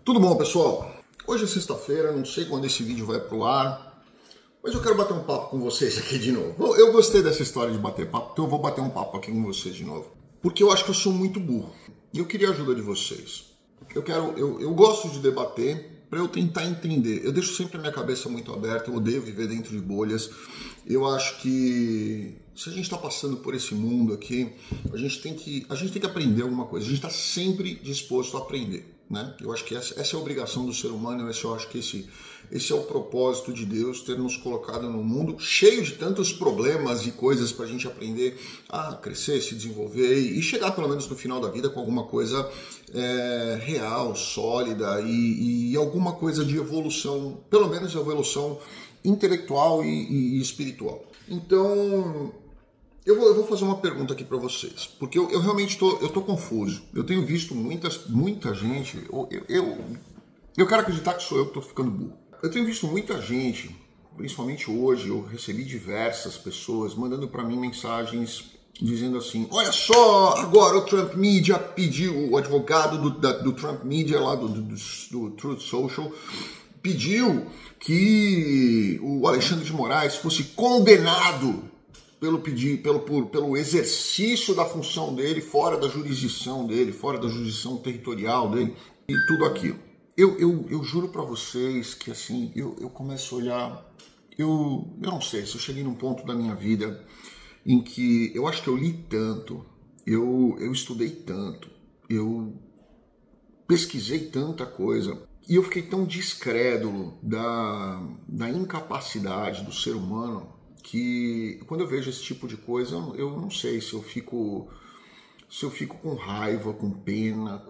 Tudo bom, pessoal? Hoje é sexta-feira, não sei quando esse vídeo vai pro ar, mas eu quero bater um papo com vocês aqui de novo. Eu gostei dessa história de bater papo, então eu vou bater um papo aqui com vocês de novo. Porque eu acho que eu sou muito burro e eu queria a ajuda de vocês. Eu gosto de debater para eu tentar entender. Eu deixo sempre a minha cabeça muito aberta, eu odeio viver dentro de bolhas. Eu acho que se a gente está passando por esse mundo aqui, a gente tem que aprender alguma coisa. A gente está sempre disposto a aprender. Né? Eu acho que essa é a obrigação do ser humano, eu acho que esse é o propósito de Deus, ter nos colocado num mundo cheio de tantos problemas e coisas para a gente aprender a crescer, se desenvolver e chegar pelo menos no final da vida com alguma coisa real, sólida e alguma coisa de evolução, pelo menos evolução intelectual e espiritual. Então, eu vou fazer uma pergunta aqui para vocês, porque eu realmente tô confuso. Eu tenho visto muita gente, eu quero acreditar que sou eu que estou ficando burro. Eu tenho visto muita gente, principalmente hoje, eu recebi diversas pessoas mandando para mim mensagens dizendo assim: olha só, agora o Trump Media pediu, o advogado do Trump Media lá do Truth Social, que o Alexandre de Moraes fosse condenado pelo exercício da função dele fora da jurisdição territorial dele e tudo aquilo. Eu juro pra vocês que assim, eu começo a olhar, eu não sei se eu cheguei num ponto da minha vida em que eu acho que eu li tanto, eu estudei tanto, eu pesquisei tanta coisa e eu fiquei tão descrédulo da incapacidade do ser humano que quando eu vejo esse tipo de coisa, eu não sei se eu fico com raiva, com pena,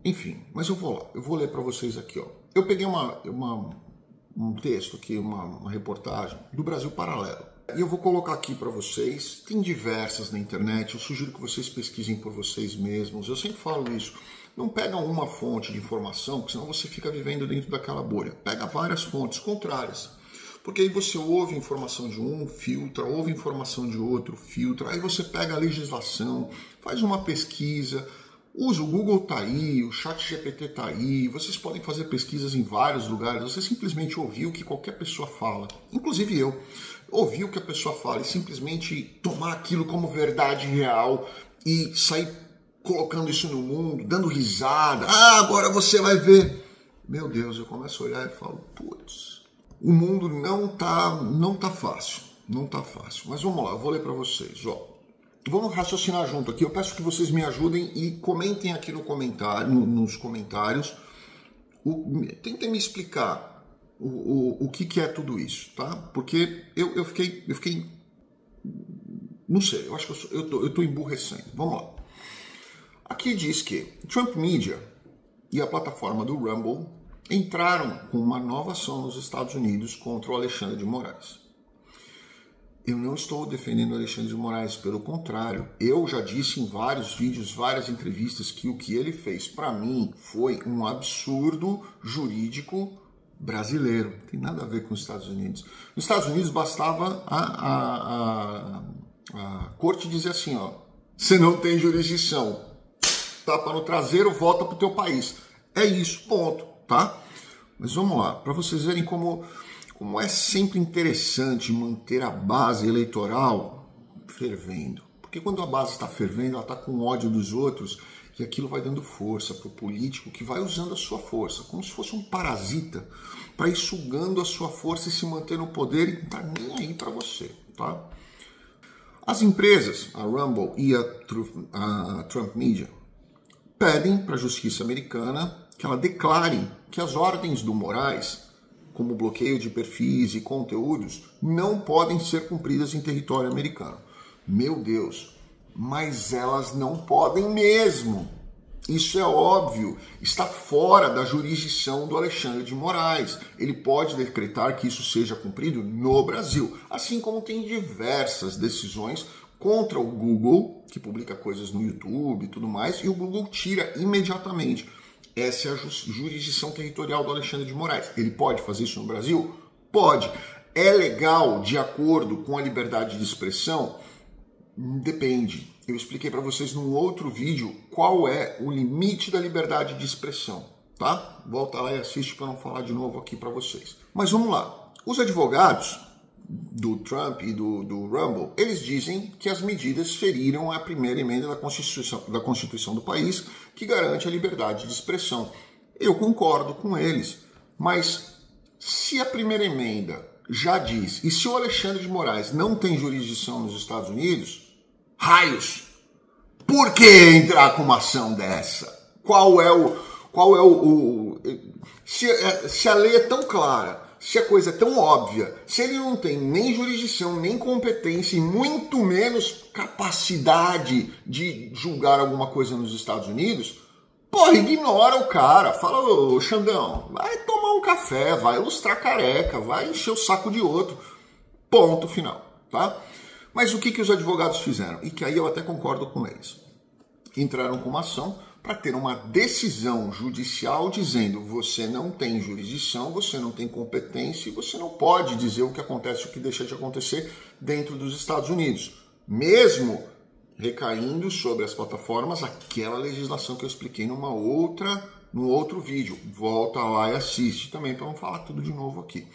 enfim, mas eu vou lá, eu vou ler para vocês aqui, ó. Eu peguei um texto aqui, uma reportagem do Brasil Paralelo, e eu vou colocar aqui para vocês. Tem diversas na internet, eu sugiro que vocês pesquisem por vocês mesmos. Eu sempre falo isso. Não pega uma fonte de informação, porque senão você fica vivendo dentro daquela bolha. Pega várias fontes contrárias. Porque aí você ouve informação de um, filtra, ouve informação de outro, filtra, aí você pega a legislação, faz uma pesquisa, usa o Google tá aí, o ChatGPT tá aí, vocês podem fazer pesquisas em vários lugares, você simplesmente ouvir o que qualquer pessoa fala, inclusive eu, ouvir o que a pessoa fala e simplesmente tomar aquilo como verdade real e sair colocando isso no mundo, dando risada, agora você vai ver. Meu Deus, eu começo a olhar e falo, putz, o mundo não tá fácil, mas vamos lá, eu vou ler para vocês, ó. Vamos raciocinar junto aqui, eu peço que vocês me ajudem e comentem aqui nos comentários, tentem me explicar o que é tudo isso, tá? Porque eu fiquei, não sei, eu acho que eu tô emburrecendo, vamos lá. Aqui diz que Trump Media e a plataforma do Rumble entraram com uma nova ação nos Estados Unidos contra o Alexandre de Moraes. Eu não estou defendendo o Alexandre de Moraes, pelo contrário, eu já disse em vários vídeos, várias entrevistas, que o que ele fez para mim foi um absurdo jurídico brasileiro. Não tem nada a ver com os Estados Unidos. Nos Estados Unidos bastava a corte dizer assim, ó, você não tem jurisdição, tapa no traseiro, volta pro teu país. É isso, ponto. Tá? Mas vamos lá, para vocês verem como é sempre interessante manter a base eleitoral fervendo. Porque quando a base está fervendo, ela está com ódio dos outros e aquilo vai dando força para o político que vai usando a sua força, como se fosse um parasita, para ir sugando a sua força e se manter no poder e não está nem aí para você. Tá? As empresas, a Rumble e a Trump Media, pedem para a justiça americana que ela declare que as ordens do Moraes, como bloqueio de perfis e conteúdos, não podem ser cumpridas em território americano. Meu Deus, mas elas não podem mesmo. Isso é óbvio, está fora da jurisdição do Alexandre de Moraes. Ele pode decretar que isso seja cumprido no Brasil, assim como tem diversas decisões contra o Google, que publica coisas no YouTube e tudo mais, e o Google tira imediatamente. Essa é a jurisdição territorial do Alexandre de Moraes. Ele pode fazer isso no Brasil? Pode. É legal de acordo com a liberdade de expressão? Depende. Eu expliquei para vocês num outro vídeo qual é o limite da liberdade de expressão. tá? Volta lá e assiste para não falar de novo aqui para vocês. Mas vamos lá. Os advogados do Trump e do Rumble, eles dizem que as medidas feriram a primeira emenda da Constituição do país, que garante a liberdade de expressão. Eu concordo com eles, mas se a primeira emenda já diz, e se o Alexandre de Moraes não tem jurisdição nos Estados Unidos, raios, por que entrar com uma ação dessa? Se a lei é tão clara, se a coisa é tão óbvia, se ele não tem nem jurisdição, nem competência e muito menos capacidade de julgar alguma coisa nos Estados Unidos, porra, ignora o cara. Fala, ô Xandão, vai tomar um café, vai lustrar careca, vai encher o saco de outro. Ponto final, tá? Mas o que os advogados fizeram? E que aí eu até concordo com eles. Entraram com uma ação para ter uma decisão judicial dizendo você não tem jurisdição, você não tem competência e você não pode dizer o que acontece ou o que deixa de acontecer dentro dos Estados Unidos, mesmo recaindo sobre as plataformas aquela legislação que eu expliquei no outro vídeo. Volta lá e assiste também para não falar tudo de novo aqui.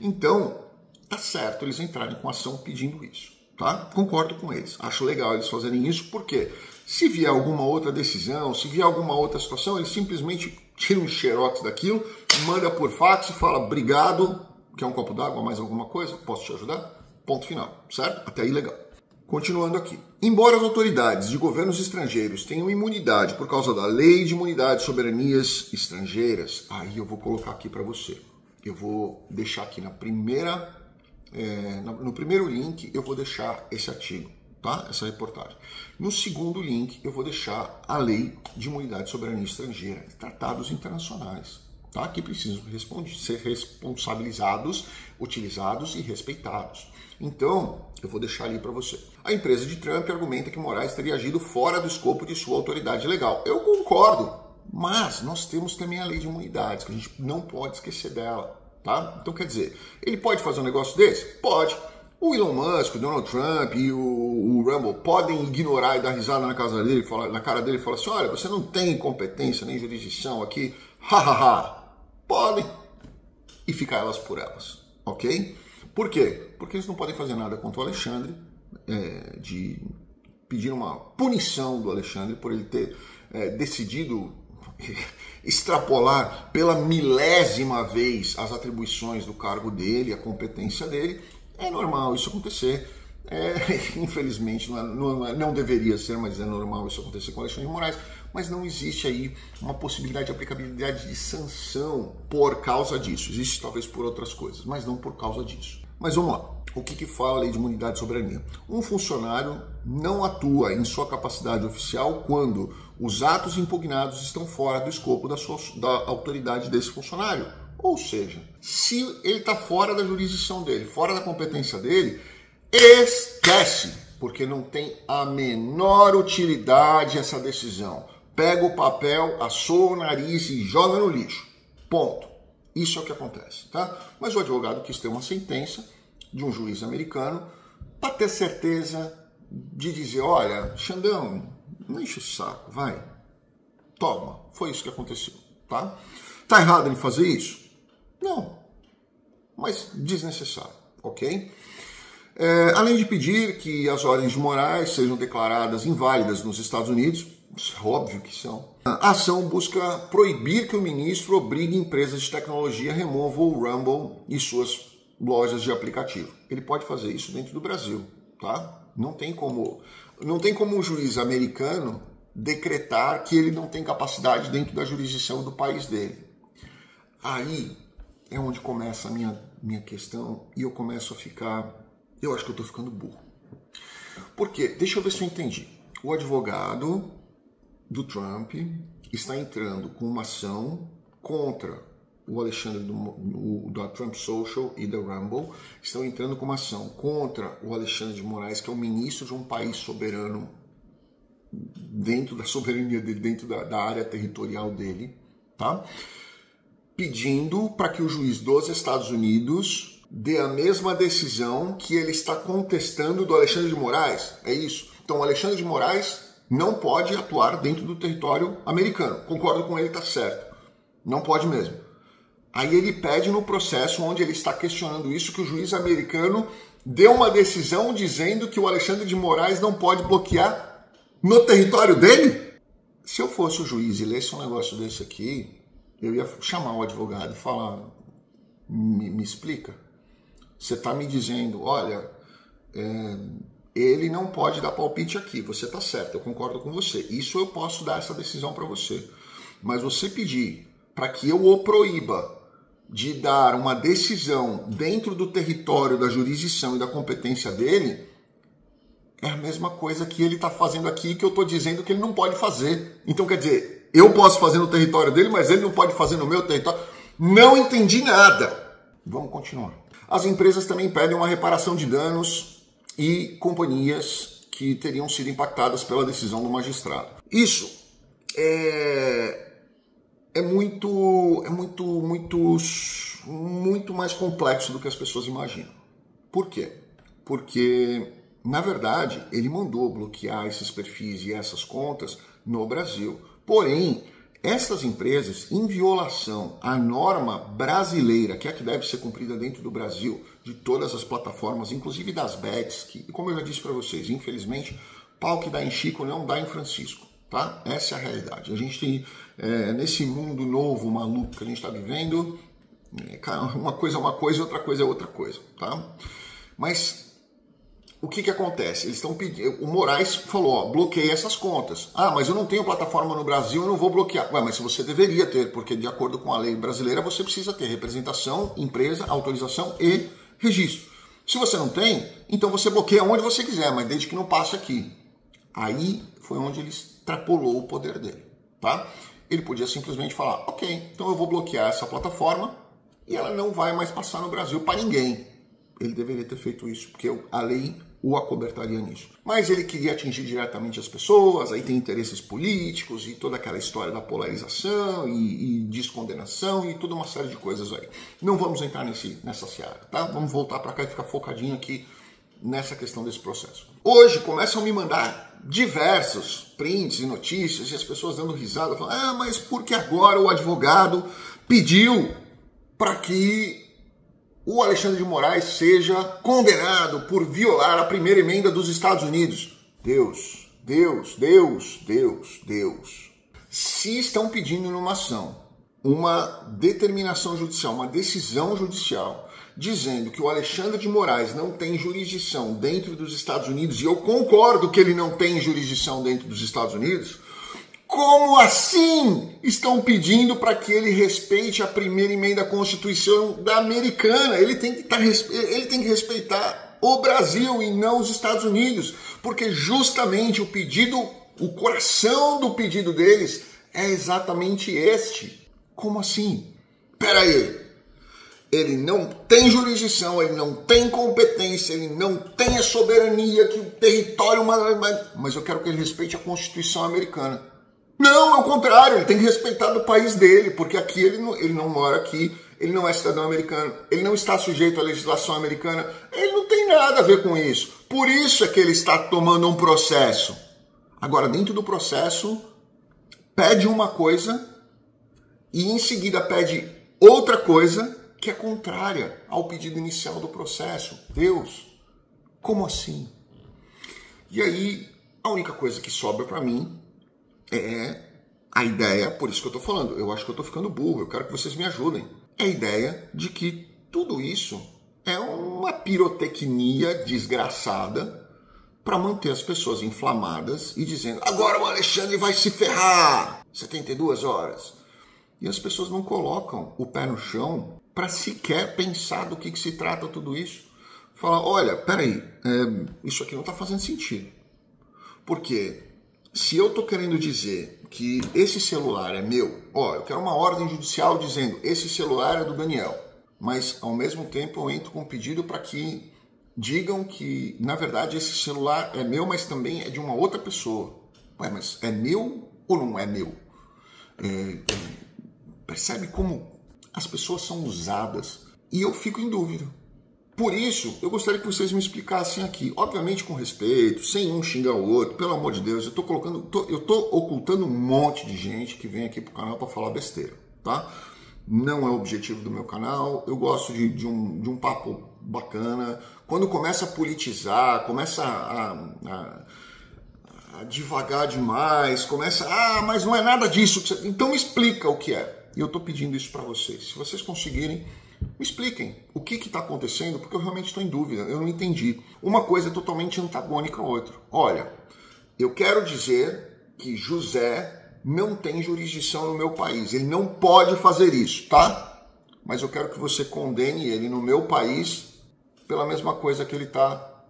Então, tá certo eles entrarem com ação pedindo isso, tá? Concordo com eles. Acho legal eles fazerem isso, porque se vier alguma outra decisão, se vier alguma outra situação, eles simplesmente tiram um xerox daquilo, manda por fax e fala obrigado, quer um copo d'água, mais alguma coisa? Posso te ajudar? Ponto final, certo? Até aí legal. Continuando aqui. Embora as autoridades de governos estrangeiros tenham imunidade por causa da Lei de Imunidade e Soberanias Estrangeiras, aí eu vou colocar aqui para você. Eu vou deixar aqui no primeiro link, eu vou deixar esse artigo, tá? Essa reportagem. No segundo link, eu vou deixar a Lei de Imunidade e Soberania Estrangeira, tratados internacionais, tá? Que precisam ser responsabilizados, utilizados e respeitados. Então, eu vou deixar ali para você. A empresa de Trump argumenta que Moraes teria agido fora do escopo de sua autoridade legal. Eu concordo, mas nós temos também a Lei de Imunidades, que a gente não pode esquecer dela, tá? Então, quer dizer, ele pode fazer um negócio desse? Pode. O Elon Musk, o Donald Trump e o Rumble podem ignorar e dar risada na cara dele e falar assim, olha, você não tem competência nem jurisdição aqui, hahaha. Podem. E ficar elas por elas, ok? Por quê? Porque eles não podem fazer nada contra o Alexandre, de pedir uma punição do Alexandre por ele ter decidido extrapolar pela milésima vez as atribuições do cargo dele, a competência dele. É normal isso acontecer. Infelizmente, não deveria ser, mas é normal isso acontecer com o Alexandre de Moraes. Mas não existe aí uma possibilidade de aplicabilidade de sanção por causa disso. Existe talvez por outras coisas, mas não por causa disso. Mas vamos lá. O que fala a Lei de Imunidade e Soberania? Um funcionário não atua em sua capacidade oficial quando os atos impugnados estão fora do escopo da autoridade desse funcionário. Ou seja, se ele está fora da jurisdição dele, fora da competência dele, esquece, porque não tem a menor utilidade essa decisão. Pega o papel, assoa o nariz e joga no lixo. Ponto. Isso é o que acontece, tá? Mas o advogado quis ter uma sentença de um juiz americano para ter certeza de dizer, olha, Xandão, não enche o saco, vai. Toma. Foi isso que aconteceu, tá? Tá errado ele fazer isso? Não. Mas desnecessário, ok? Além de pedir que as ordens de Moraes sejam declaradas inválidas nos Estados Unidos, óbvio que são, a ação busca proibir que o ministro obrigue empresas de tecnologia a removam o Rumble e suas lojas de aplicativo. Ele pode fazer isso dentro do Brasil, tá? Não tem como um juiz americano decretar que ele não tem capacidade dentro da jurisdição do país dele. Aí é onde começa a minha questão e eu começo a ficar... Eu acho que eu estou ficando burro. Por quê? Deixa eu ver se eu entendi. O advogado do Trump está entrando com uma ação contra o Alexandre da Trump Social e da Rumble, estão entrando com uma ação contra o Alexandre de Moraes, que é o ministro de um país soberano, dentro da soberania dele, dentro da área territorial dele, tá? Pedindo para que o juiz dos Estados Unidos dê a mesma decisão que ele está contestando do Alexandre de Moraes. É isso. Então, o Alexandre de Moraes não pode atuar dentro do território americano. Concordo com ele, tá certo. Não pode mesmo. Aí ele pede no processo onde ele está questionando isso que o juiz americano deu uma decisão dizendo que o Alexandre de Moraes não pode bloquear no território dele. Se eu fosse o juiz e lesse um negócio desse aqui, eu ia chamar o advogado e falar, me explica. Você está me dizendo, olha, ele não pode dar palpite aqui, você está certo, eu concordo com você. Isso eu posso dar essa decisão para você. Mas você pedir para que eu o proíba de dar uma decisão dentro do território da jurisdição e da competência dele, é a mesma coisa que ele está fazendo aqui, que eu estou dizendo que ele não pode fazer. Então, quer dizer, eu posso fazer no território dele, mas ele não pode fazer no meu território. Não entendi nada. Vamos continuar. As empresas também pedem uma reparação de danos e companhias que teriam sido impactadas pela decisão do magistrado. Isso é muito mais complexo do que as pessoas imaginam. Por quê? Porque, na verdade, ele mandou bloquear esses perfis e essas contas no Brasil. Porém, essas empresas, em violação à norma brasileira, que é a que deve ser cumprida dentro do Brasil, de todas as plataformas, inclusive das bets, que, como eu já disse para vocês, infelizmente, pau que dá em Chico não dá em Francisco. Tá? Essa é a realidade. A gente tem, nesse mundo novo, maluco que a gente está vivendo, uma coisa é uma coisa e outra coisa é outra coisa. Tá? Mas o que acontece? Eles estão pedindo. O Moraes falou: ó, bloqueia essas contas. Ah, mas eu não tenho plataforma no Brasil, eu não vou bloquear. Ué, mas você deveria ter, porque de acordo com a lei brasileira você precisa ter representação, empresa, autorização e registro. Se você não tem, então você bloqueia onde você quiser, mas desde que não passe aqui. Aí foi onde ele extrapolou o poder dele, tá? Ele podia simplesmente falar, ok, então eu vou bloquear essa plataforma e ela não vai mais passar no Brasil para ninguém. Ele deveria ter feito isso, porque a lei o acobertaria nisso. Mas ele queria atingir diretamente as pessoas, aí tem interesses políticos e toda aquela história da polarização e descondenação e toda uma série de coisas aí. Não vamos entrar nessa seara, tá? Vamos voltar para cá e ficar focadinho aqui nessa questão desse processo. Hoje começam a me mandar diversos prints e notícias e as pessoas dando risada, falando, mas por que agora o advogado pediu para que o Alexandre de Moraes seja condenado por violar a primeira emenda dos Estados Unidos? Deus. Se estão pedindo numa ação uma determinação judicial, uma decisão judicial, dizendo que o Alexandre de Moraes não tem jurisdição dentro dos Estados Unidos, e eu concordo que ele não tem jurisdição dentro dos Estados Unidos, como assim estão pedindo para que ele respeite a primeira emenda da Constituição da Americana? Ele tem que respeitar o Brasil e não os Estados Unidos, porque justamente o coração do pedido deles é exatamente este. Como assim? Peraí. Ele não tem jurisdição, ele não tem competência, ele não tem a soberania que o território... Mas eu quero que ele respeite a Constituição americana. Não, é o contrário, ele tem que respeitar do país dele, porque aqui ele não mora aqui, ele não é cidadão americano, ele não está sujeito à legislação americana, ele não tem nada a ver com isso. Por isso é que ele está tomando um processo. Agora, dentro do processo, pede uma coisa e em seguida pede outra coisa que é contrária ao pedido inicial do processo. Deus, como assim? E aí, a única coisa que sobra para mim é a ideia, por isso que eu estou falando, eu acho que eu estou ficando burro, eu quero que vocês me ajudem. É a ideia de que tudo isso é uma pirotecnia desgraçada para manter as pessoas inflamadas e dizendo, agora o Alexandre vai se ferrar, 72 horas. E as pessoas não colocam o pé no chão para sequer pensar do que se trata tudo isso. Falar, olha, peraí, isso aqui não está fazendo sentido. Porque se eu estou querendo dizer que esse celular é meu, eu quero uma ordem judicial dizendo, esse celular é do Daniel. Mas, ao mesmo tempo, eu entro com um pedido para que digam que, na verdade, esse celular é meu, mas também é de uma outra pessoa. Ué, mas é meu ou não é meu? Percebe como as pessoas são usadas? E eu fico em dúvida. Por isso, eu gostaria que vocês me explicassem aqui, obviamente com respeito, sem um xingar o outro, pelo amor de Deus, eu estou ocultando um monte de gente que vem aqui pro canal para falar besteira, tá? Não é o objetivo do meu canal. Eu gosto de um papo bacana. Quando começa a politizar, começa a divagar demais, começa, mas não é nada disso. Então me explica o que é. E eu estou pedindo isso para vocês. Se vocês conseguirem, me expliquem o que está acontecendo, porque eu realmente estou em dúvida, eu não entendi. Uma coisa é totalmente antagônica à outra. Olha, eu quero dizer que José não tem jurisdição no meu país. Ele não pode fazer isso, tá? Mas eu quero que você condene ele no meu país pela mesma coisa que ele está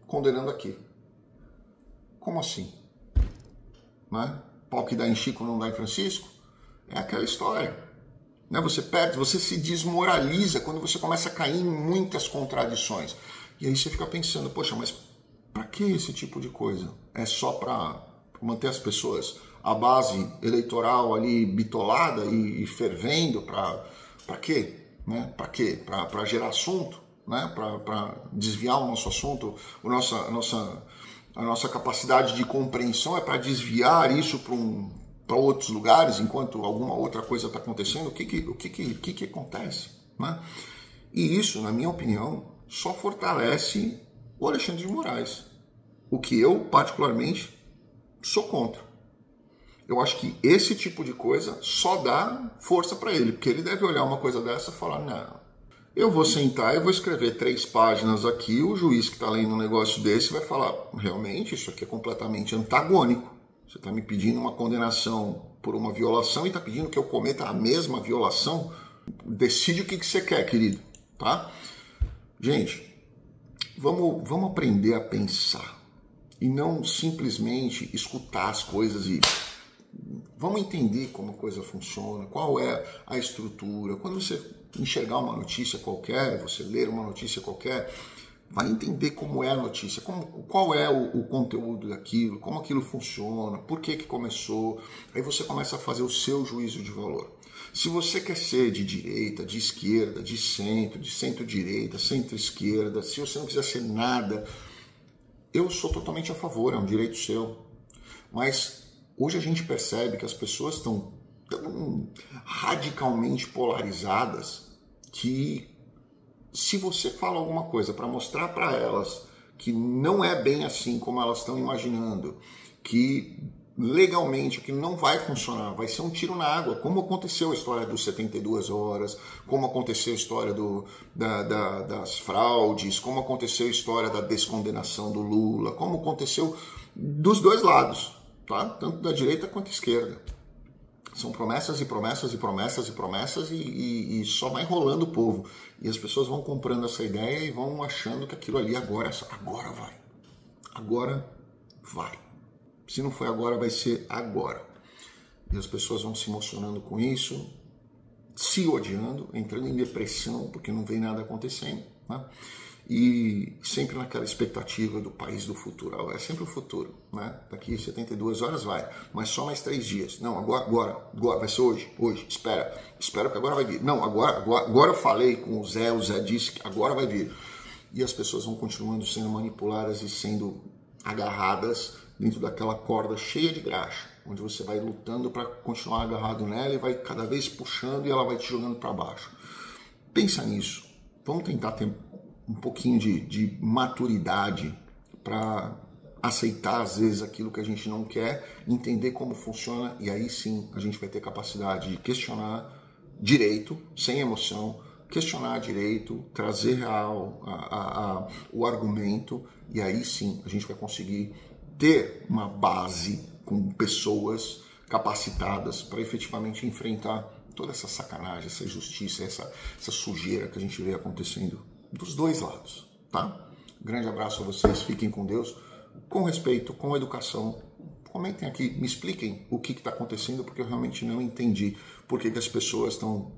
condenando aqui. Como assim? Né? Pau que dá em Chico não dá em Francisco? É aquela história. Né? Você perde, você se desmoraliza quando você começa a cair em muitas contradições. E aí você fica pensando, poxa, mas para que esse tipo de coisa? É só para manter as pessoas, a base eleitoral ali bitolada e fervendo? Para quê? Né? Para quê? Para gerar assunto? Né? Para desviar o nosso assunto, a nossa capacidade de compreensão é para desviar isso para outros lugares, enquanto alguma outra coisa está acontecendo. O que acontece? Né? E isso, na minha opinião, só fortalece o Alexandre de Moraes, o que eu, particularmente, sou contra. Eu acho que esse tipo de coisa só dá força para ele, porque ele deve olhar uma coisa dessa e falar, não, eu vou sentar e vou escrever 3 páginas aqui, o juiz que está lendo um negócio desse vai falar, realmente, isso aqui é completamente antagônico. Você está me pedindo uma condenação por uma violação e está pedindo que eu cometa a mesma violação? Decide o que você quer, querido, tá? Gente, vamos aprender a pensar e não simplesmente escutar as coisas e... Vamos entender como a coisa funciona, qual é a estrutura. Quando você enxergar uma notícia qualquer, você ler uma notícia qualquer, vai entender como é a notícia, qual é o conteúdo daquilo, como aquilo funciona, por que começou. Aí você começa a fazer o seu juízo de valor. Se você quer ser de direita, de esquerda, de centro-direita, centro-esquerda, se você não quiser ser nada, eu sou totalmente a favor, é um direito seu. Mas hoje a gente percebe que as pessoas estão tão radicalmente polarizadas que se você fala alguma coisa para mostrar para elas que não é bem assim como elas estão imaginando, que legalmente que não vai funcionar, vai ser um tiro na água, como aconteceu a história dos 72 horas, como aconteceu a história das fraudes, como aconteceu a história da descondenação do Lula, como aconteceu dos dois lados, tá? Tanto da direita quanto da esquerda. São promessas e promessas e promessas e promessas e só vai enrolando o povo. E as pessoas vão comprando essa ideia e vão achando que aquilo ali agora vai. Agora vai. Se não foi agora, vai ser agora. E as pessoas vão se emocionando com isso, se odiando, entrando em depressão porque não vem nada acontecendo, né? E sempre naquela expectativa do país do futuro. É sempre o futuro, né? Daqui 72 horas vai, mas só mais 3 dias. Não, agora, vai ser hoje, espera que agora vai vir. Não, agora eu falei com o Zé disse que agora vai vir. E as pessoas vão continuando sendo manipuladas e sendo agarradas dentro daquela corda cheia de graxa, onde você vai lutando para continuar agarrado nela e vai cada vez puxando e ela vai te jogando para baixo. Pensa nisso. Vamos tentar ter um pouquinho de maturidade para aceitar às vezes aquilo que a gente não quer, entender como funciona e aí sim a gente vai ter capacidade de questionar direito, sem emoção, questionar direito, trazer o argumento e aí sim a gente vai conseguir ter uma base com pessoas capacitadas para efetivamente enfrentar toda essa sacanagem, essa injustiça, essa sujeira que a gente vê acontecendo dos dois lados, tá? Grande abraço a vocês, fiquem com Deus, com respeito, com educação. Comentem aqui, me expliquem o que está acontecendo, porque eu realmente não entendi por que as pessoas estão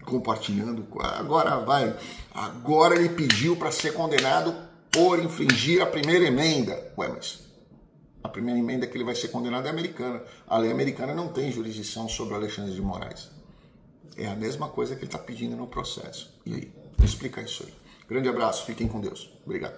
compartilhando. Agora ele pediu para ser condenado por infringir a primeira emenda. Ué, mas a primeira emenda que ele vai ser condenado é americana. A lei americana não tem jurisdição sobre Alexandre de Moraes. É a mesma coisa que ele está pedindo no processo. E aí? Explica isso aí. Grande abraço, fiquem com Deus. Obrigado.